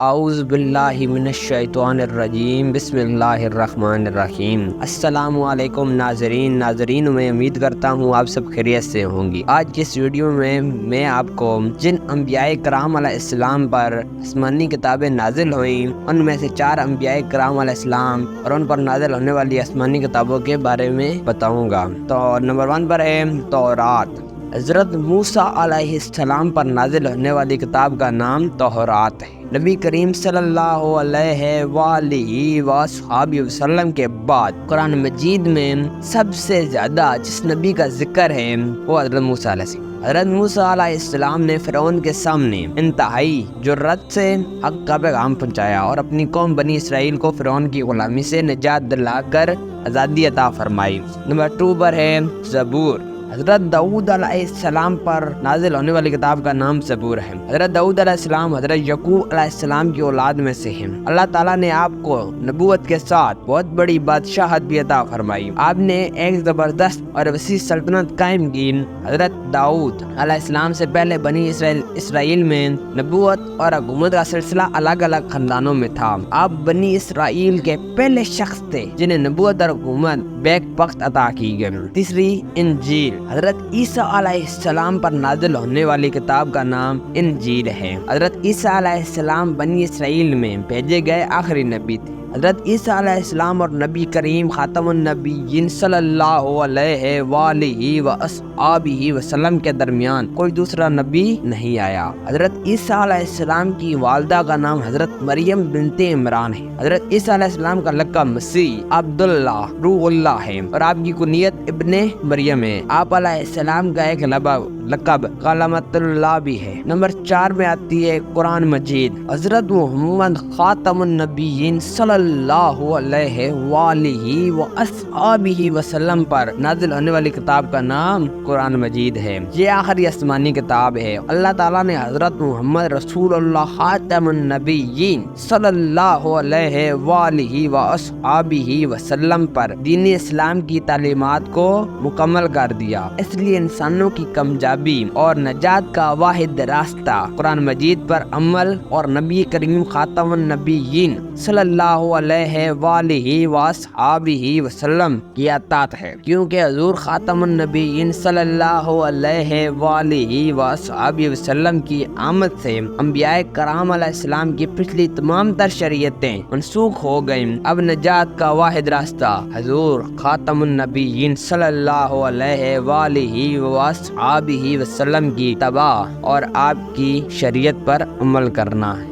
اعوذ باللہ من الشیطان الرجیم، بسم اللہ الرحمن الرحیم۔ السلام علیکم ناظرین، میں امید کرتا ہوں آپ سب خیریت سے ہوں گی۔ آج کی اس ویڈیو میں آپ کو جن انبیاء کرام علیہ السلام پر آسمانی کتابیں نازل ہوئیں، ان میں سے 4 انبیاء کرام علیہ السلام اور ان پر نازل ہونے والی آسمانی کتابوں کے بارے میں بتاؤں گا۔ تو نمبر 1 پر ہے تورات۔ حضرت موسیٰ علیہ السلام پر نازل ہونے والی کتاب کا نام تورات ہے۔ نبی کریم صلی اللہ علیہ وآلہ وصحبہ وسلم کے بعد قرآن مجید میں سب سے زیادہ جس نبی کا ذکر ہے وہ حضرت موسیٰ علیہ السلام۔ حضرت موسیٰ علیہ السلام نے فرعون کے سامنے انتہائی جرأت سے حق کا پیغام پہنچایا اور اپنی قوم بنی اسرائیل کو فرعون کی غلامی سے نجات دلا کر آزادی عطا فرمائی۔ نمبر 2 پر ہے زبور۔ حضرت داؤد علیہ السلام پر نازل ہونے والی کتاب کا نام زبور ہے۔ حضرت داؤد علیہ السلام حضرت یعقوب علیہ السلام کی اولاد میں سے ہیں۔ اللہ تعالیٰ نے آپ کو نبوت کے ساتھ بہت بڑی بادشاہت بھی عطا فرمائی۔ آپ نے ایک زبردست اور وسیع سلطنت قائم کی۔ حضرت داؤد علیہ السلام سے پہلے بنی اسرائیل میں نبوت اور حکومت کا سلسلہ الگ الگ خاندانوں میں تھا۔ آپ بنی اسرائیل کے پہلے شخص تھے جنہیں نبوت اور حکومت بیک وقت عطا کی گئی۔ تیسری انجیل۔ حضرت عیسیٰ علیہ السلام پر نازل ہونے والی کتاب کا نام انجیل ہے۔ حضرت عیسیٰ علیہ السلام بنی اسرائیل میں بھیجے گئے آخری نبی تھے۔ حضرت عیسیٰ علیہ السلام اور نبی کریم خاتم النبیین صلی اللہ علیہ وآلہ وصحبہ وسلم کے درمیان کوئی دوسرا نبی نہیں آیا۔ حضرت عیسیٰ علیہ السلام کی والدہ کا نام حضرت مریم بنت عمران ہے۔ حضرت عیسیٰ علیہ السلام کا لقب مسیح عبداللہ روح اللہ ہے اور آپ کی کنیت ابن مریم ہے۔ آپ علیہ السلام کا ایک لقب کلمۃ اللہ بھی ہے۔ نمبر 4 میں آتی ہے قرآن مجید۔ حضرت محمد خاتم النبیین صلی اللہ علیہ وآلہ وصحبہ وسلم پر نازل ہونے والی کتاب کا نام قرآن مجید ہے۔ یہ آخری آسمانی کتاب ہے۔ اللہ تعالیٰ نے حضرت محمد رسول اللہ خاتم النبیین صلی اللہ علیہ وآلہ وصحبہ وسلم پر دین اسلام کی تعلیمات کو مکمل کر دیا۔ اس لیے انسانوں کی کامیابی اور نجات کا واحد راستہ قرآن مجید پر عمل اور نبی کریم خاتم النبیین صلی اللہ علیہ وآلہ وصحبہ وسلم کی اطاعت ہے، کیونکہ حضور خاتم النبیین صلی اللہ علیہ وآلہ وصحبہ وسلم کی آمد سے انبیاء کرام علیہ السلام کی پچھلی تمام تر شریعتیں منسوخ ہو گئیں۔ اب نجات کا واحد راستہ حضور خاتم النبیین صلی اللہ علیہ وآلہ وصحبہ وسلم کی اتباع اور آپ کی شریعت پر عمل کرنا ہے۔